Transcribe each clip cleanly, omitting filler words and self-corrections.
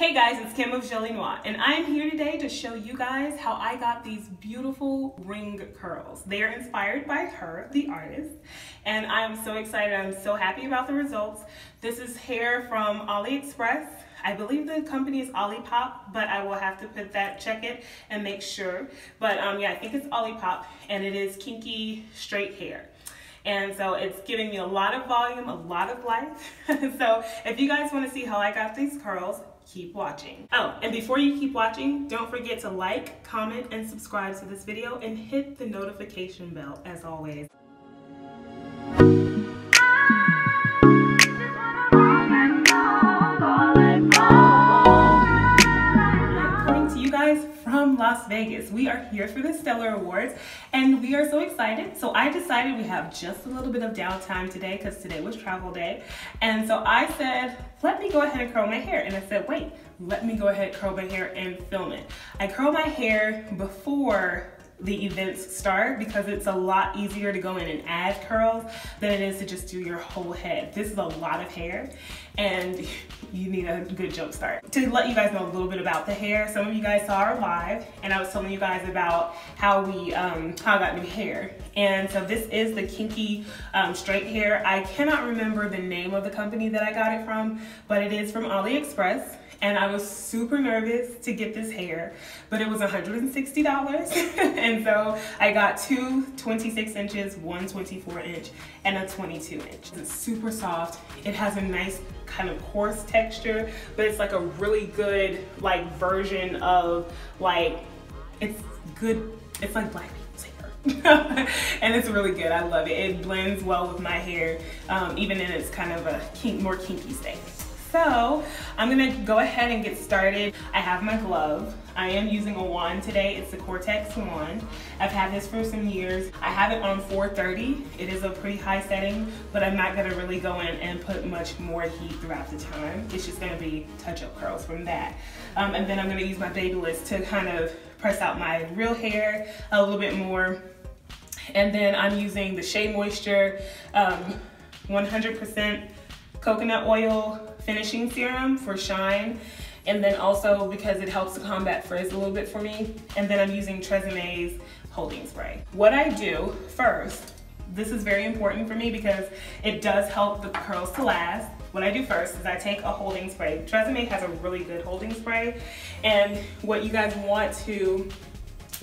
Hey guys, it's Kim of Jolie Noire, and I'm here today to show you guys how I got these beautiful ring curls. They are inspired by H.E.R, the artist, and I am so excited. I'm so happy about the results. This is hair from Aliexpress. I believe the company is Alipop, but I will have to check it and make sure. But yeah, I think it's Alipop, and it is kinky straight hair. And so it's giving me a lot of volume, a lot of life. So if you guys want to see how I got these curls, keep watching. Oh, and before you keep watching, don't forget to like, comment, and subscribe to this video and hit the notification bell as always. From Las Vegas. We are here for the Stellar Awards and we are so excited. So I decided we have just a little bit of downtime today because today was travel day. And so I said, let me go ahead and curl my hair. And I said, wait, let me go ahead and curl my hair and film it. I curl my hair before the events start because it's a lot easier to go in and add curls than it is to just do your whole head. This is a lot of hair and you need a good jump start. To let you guys know a little bit about the hair, some of you guys saw our live and I was telling you guys about how I got new hair. And so this is the kinky straight hair. I cannot remember the name of the company that I got it from, but it is from Aliexpress. And I was super nervous to get this hair, but it was $160. And so I got two 26 inches, one 24 inch, and a 22 inch. It's super soft. It has a nice kind of coarse texture, but it's like a really good like version of like, it's good. It's like black people's hair. And it's really good. I love it. It blends well with my hair, even in its kind of a more kinky state. So I'm gonna go ahead and get started. I have my glove. I am using a wand today. It's the Cortex wand. I've had this for some years. I have it on 430. It is a pretty high setting, but I'm not gonna really go in and put much more heat throughout the time. It's just gonna be touch-up curls from that. And then I'm gonna use my Babyliss to kind of press out my real hair a little bit more. And then I'm using the Shea Moisture 100% coconut oil finishing serum for shine, and then also because it helps to combat frizz a little bit for me. And then I'm using Tresemé's holding spray. What I do first, this is very important for me because it does help the curls to last. What I do first is I take a holding spray. Tresemmé has a really good holding spray, and what you guys want to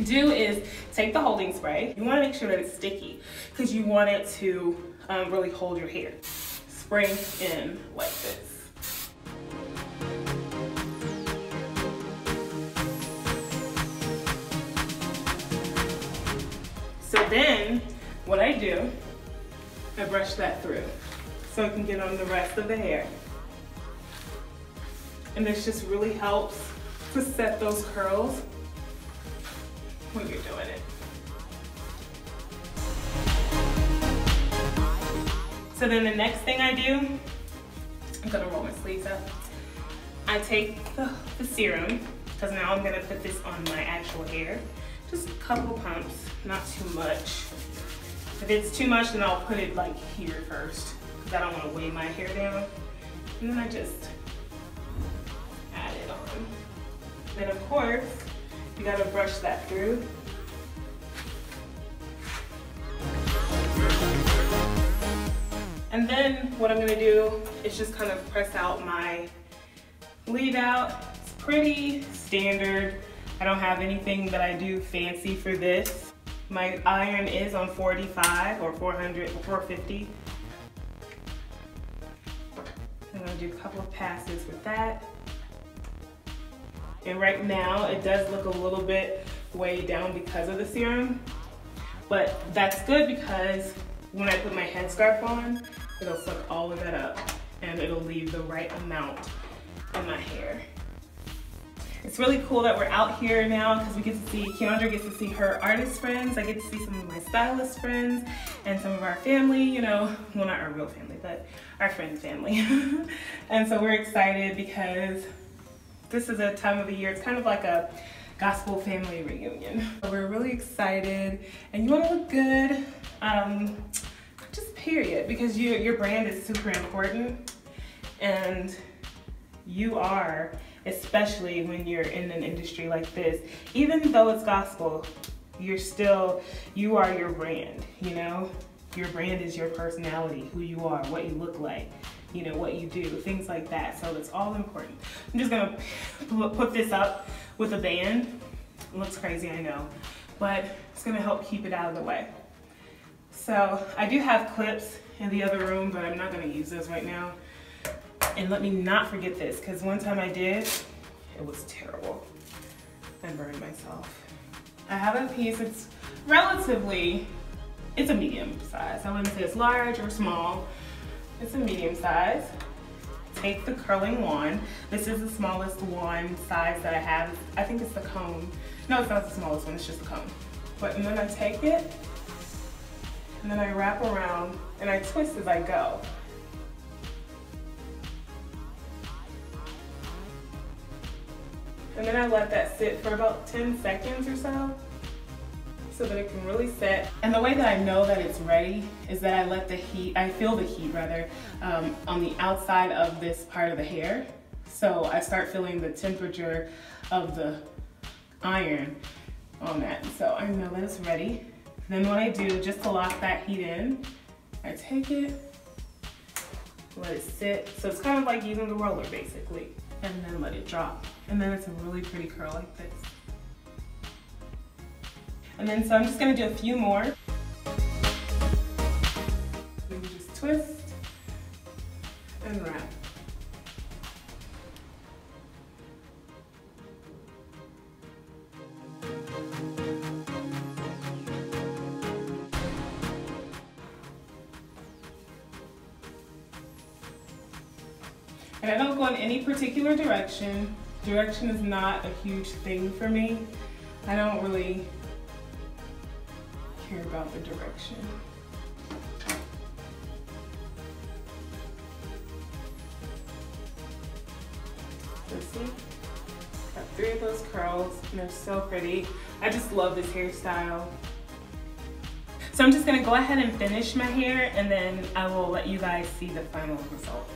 do is take the holding spray. You want to make sure that it's sticky because you want it to really hold your hair. Spray in like this. So then what I do, I brush that through so I can get on the rest of the hair. And this just really helps to set those curls when you're doing it. So then the next thing I do, I'm gonna roll my sleeves up. I take the serum, because now I'm gonna put this on my actual hair. Just a couple pumps, not too much. If it's too much, then I'll put it like here first, because I don't wanna weigh my hair down. And then I just add it on. Then of course, you gotta brush that through. And then what I'm gonna do is just kind of press out my leave out. It's pretty standard. I don't have anything that I do fancy for this. My iron is on 45 or 400 or 450. I'm gonna do a couple of passes with that. And right now it does look a little bit weighed down because of the serum, but that's good because when I put my headscarf on, it'll suck all of that up and it'll leave the right amount in my hair. It's really cool that we're out here now because we get to see, Keyondra gets to see her artist friends. I get to see some of my stylist friends and some of our family, you know, well, not our real family, but our friends' family. And so we're excited because this is a time of the year, it's kind of like a gospel family reunion. So we're really excited and you want to look good. Just period, because your brand is super important and you are especially especially when you're in an industry like this. Even though it's gospel, you are your brand, you know? Your brand is your personality, who you are, what you look like, you know, what you do, things like that. So it's all important. I'm just gonna put this up with a band. It looks crazy, I know, but it's gonna help keep it out of the way. So I do have clips in the other room, but I'm not gonna use those right now. And let me not forget this, because one time I did, it was terrible. I burned myself. I have a piece, it's a medium size. I wouldn't say it's large or small. It's a medium size. Take the curling wand. This is the smallest wand size that I have. I think it's the cone. No, it's not the smallest one, it's just the cone. And then I take it, and then I wrap around, and I twist as I go. And then I let that sit for about 10 seconds or so that it can really set. And the way that I know that it's ready is that I feel the heat rather, on the outside of this part of the hair. So I start feeling the temperature of the iron on that. So I know that it's ready. Then what I do, just to lock that heat in, I take it, let it sit. So it's kind of like using the roller basically, and then let it drop. And then it's a really pretty curl like this. And then, so I'm just gonna do a few more. Then you just twist and wrap. And I don't go in any particular direction. Direction is not a huge thing for me. I don't really care about the direction. So see, got 3 of those curls, and they're so pretty. I just love this hairstyle. So I'm just gonna go ahead and finish my hair, and then I will let you guys see the final results.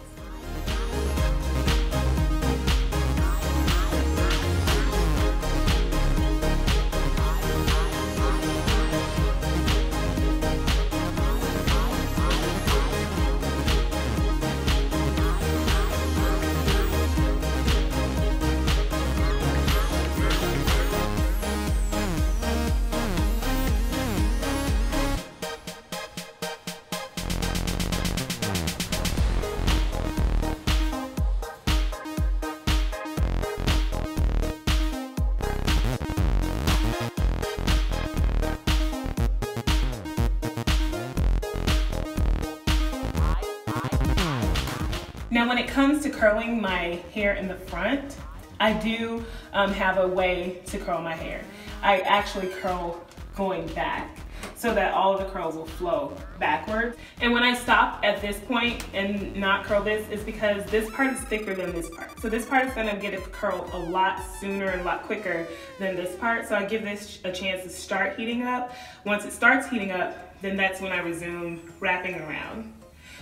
Now when it comes to curling my hair in the front, I do have a way to curl my hair. I actually curl going back so that all of the curls will flow backwards. And when I stop at this point and not curl this, is because this part is thicker than this part. So this part is gonna get a curl a lot sooner and a lot quicker than this part. So I give this a chance to start heating up. Once it starts heating up, then that's when I resume wrapping around.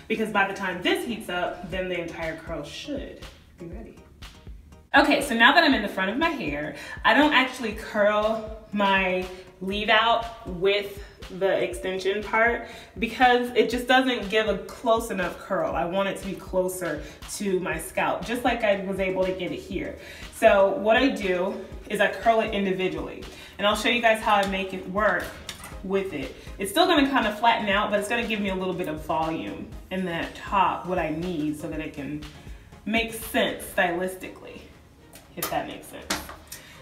Because by the time this heats up, then the entire curl should be ready. Okay, so now that I'm in the front of my hair, I don't actually curl my leave out with the extension part because it just doesn't give a close enough curl. I want it to be closer to my scalp, just like I was able to get it here. So what I do is I curl it individually, and I'll show you guys how I make it work with it. It's still gonna kind of flatten out, but it's gonna give me a little bit of volume in that top, what I need so that it can make sense stylistically, if that makes sense.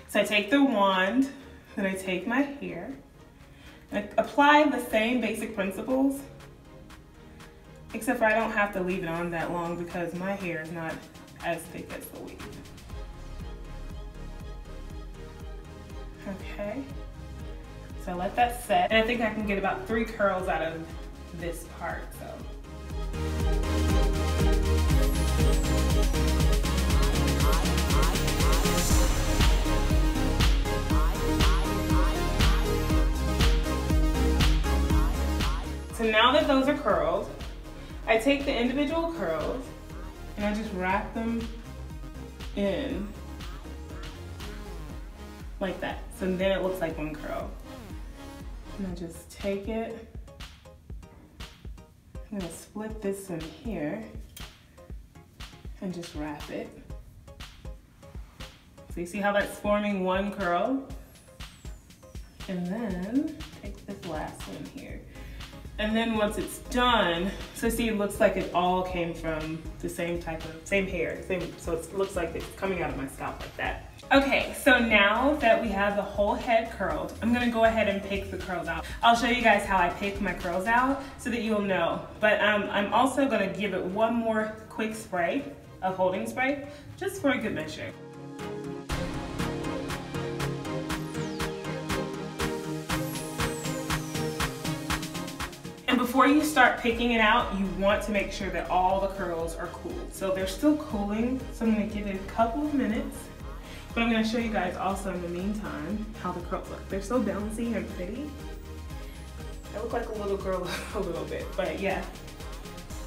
So I take the wand, then I take my hair, and I apply the same basic principles, except for I don't have to leave it on that long because my hair is not as thick as the weave. Okay. So let that set, and I think I can get about 3 curls out of this part, so. So now that those are curled, I take the individual curls and I just wrap them in like that. So then it looks like one curl. And I just take it. I'm gonna split this in here and just wrap it. So you see how that's forming one curl? And then take this last one here. And then once it's done, so see, it looks like it all came from the same hair, so it looks like it's coming out of my scalp like that. Okay, so now that we have the whole head curled, I'm gonna go ahead and pick the curls out. I'll show you guys how I pick my curls out so that you'll know. But I'm also gonna give it one more quick spray of holding spray, just for a good measure. And before you start picking it out, you want to make sure that all the curls are cooled. So they're still cooling, so I'm gonna give it a couple of minutes. But I'm gonna show you guys also in the meantime how the curls look. They're so bouncy and pretty. I look like a little girl a little bit, but yeah.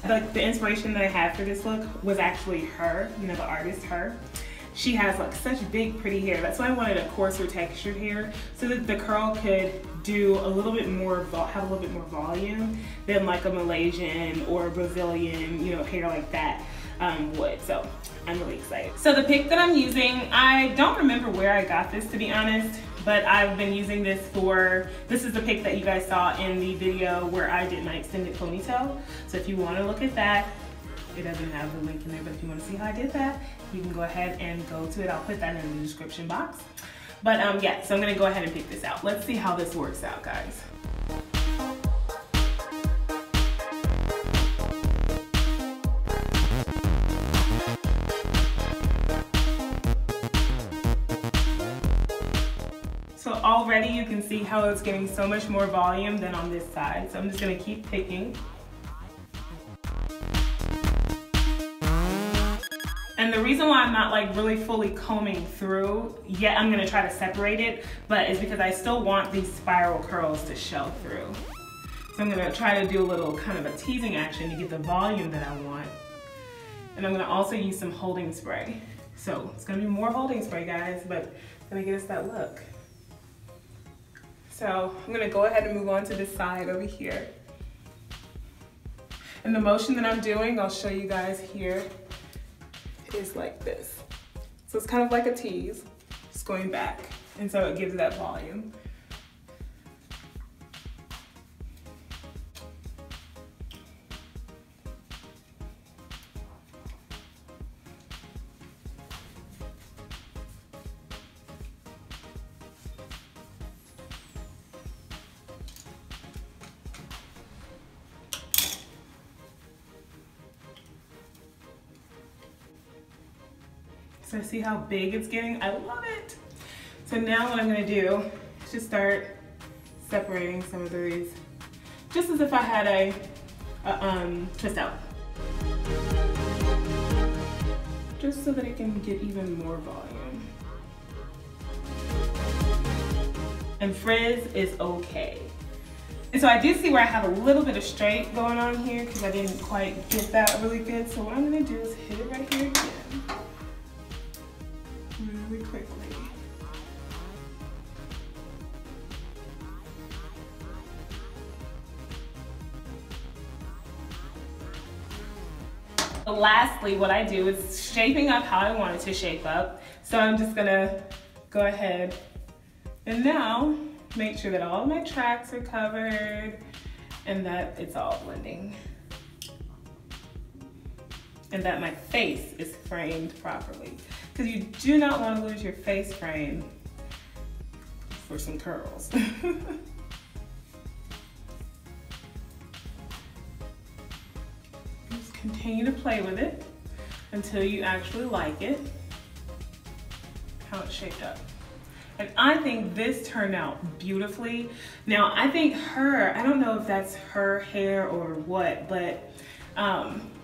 Like the inspiration that I had for this look was actually H.E.R, you know, the artist H.E.R. She has like such big pretty hair. That's why I wanted a coarser textured hair so that the curl could do a little bit more, have a little bit more volume than like a Malaysian or Brazilian, you know, hair like that would. So I'm really excited. So the pick that I'm using, I don't remember where I got this, to be honest, but I've been using this this is the pick that you guys saw in the video where I did my extended ponytail. So if you want to look at that, it doesn't have the link in there, but if you want to see how I did that, you can go ahead and go to it. I'll put that in the description box. But yeah, so I'm gonna go ahead and pick this out. Let's see how this works out, guys. So already you can see how it's getting so much more volume than on this side. So I'm just gonna keep picking. And the reason why I'm not like really fully combing through yet, I'm gonna try to separate it, but it's because I still want these spiral curls to show through. So I'm gonna try to do a little kind of a teasing action to get the volume that I want. And I'm gonna also use some holding spray. So it's gonna be more holding spray, guys, but it's gonna get us that look. So I'm gonna go ahead and move on to this side over here. And the motion that I'm doing, I'll show you guys here, is like this. So it's kind of like a tease, just going back. And so it gives that volume. So see how big it's getting? I love it. So now what I'm gonna do is just start separating some of these, just as if I had a twist out. Just so that it can get even more volume. And frizz is okay. And so I do see where I have a little bit of straight going on here because I didn't quite get that really good. So what I'm gonna do is hit it right here again. Really quickly. Lastly, what I do is shaping up how I want it to shape up. So I'm just gonna go ahead and now make sure that all my tracks are covered and that it's all blending. And that my face is framed properly. Because you do not want to lose your face frame for some curls. Just continue to play with it until you actually like it, how it's shaped up. And I think this turned out beautifully. Now, I think H.E.R, I don't know if that's her hair or what, but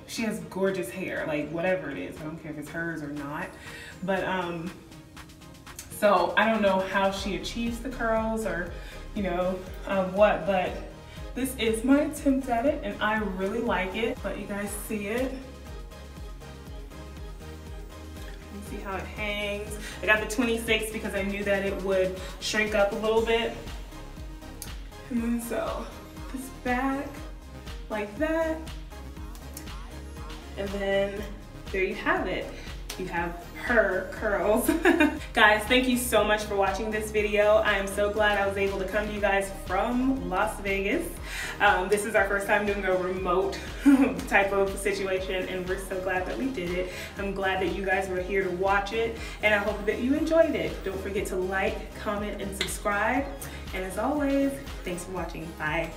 she has gorgeous hair, like whatever it is. I don't care if it's hers or not. But so I don't know how she achieves the curls or, you know, what, but this is my attempt at it and I really like it. Let you guys see it. You see See how it hangs. I got the 26 because I knew that it would shrink up a little bit. And then so this back like that. And then there you have it. You have her curls. Guys, thank you so much for watching this video. I am so glad I was able to come to you guys from Las Vegas. This is our first time doing a remote type of situation, and we're so glad that we did it. I'm glad that you guys were here to watch it, and I hope that you enjoyed it. Don't forget to like, comment, and subscribe. And as always, thanks for watching. Bye.